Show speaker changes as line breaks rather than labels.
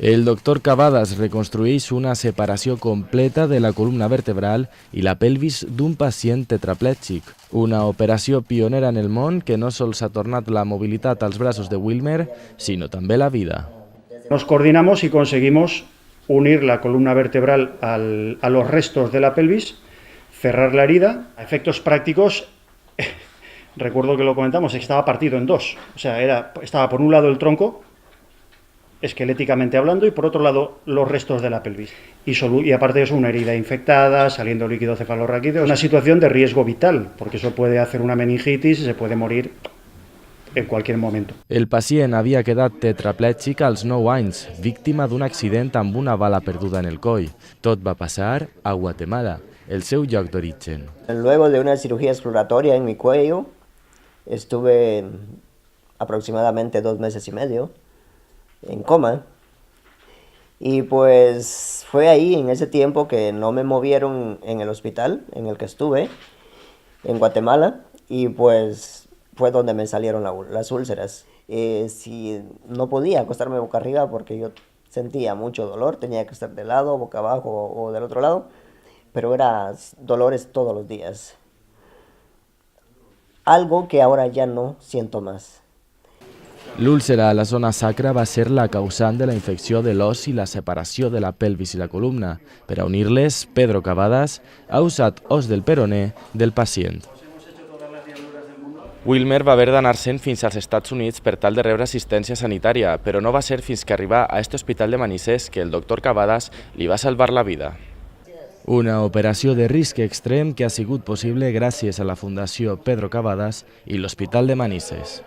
El doctor Cavadas reconstrueix una separació completa de la columna vertebral i la pelvis d'un pacient tetraplègic. Una operació pionera en el món que no sols ha tornat la mobilitat als braços de Wilmer, sinó també la vida.
Nos coordinamos y conseguimos unir la columna vertebral a los restos de la pelvis, cerrar la herida. A efectos prácticos, recuerdo que lo comentamos, es que estaba partido en dos. O sea, estaba por un lado el tronco, esqueléticamente hablando, y por otro lado los restos de la pelvis. Y aparte de eso, una herida infectada, saliendo líquido cefalorraquídeo. Una situación de riesgo vital, porque eso puede hacer una meningitis y se puede morir en cualquier momento.
El pacient havia quedat tetraplègic als 9 anys, víctima d'un accident amb una bala perduda en el coll. Tot va passar a Guatemala, el seu lloc d'origen.
Luego de una cirugía exploratoria en mi cuello, estuve aproximadamente 2 meses y medio en coma, y pues fue ahí en ese tiempo que no me movieron en el hospital en el que estuve en Guatemala, y pues fue donde me salieron las úlceras. Si no podía acostarme boca arriba porque yo sentía mucho dolor, tenía que estar de lado, boca abajo o del otro lado, pero eran dolores todos los días, algo que ahora ya no siento más.
L'úlcera a la zona sacra va ser la causant de la infecció de l'os i la separació de la pelvis i la columna. Per a unir-les, Pedro Cavadas ha usat os del peroné del pacient. Wilmer va haver d'anar-se'n fins als Estats Units per tal de rebre assistència sanitària, però no va ser fins que arribà a aquest hospital de Manises que el doctor Cavadas li va salvar la vida. Una operació de risc extrem que ha sigut possible gràcies a la Fundació Pedro Cavadas i l'Hospital de Manises.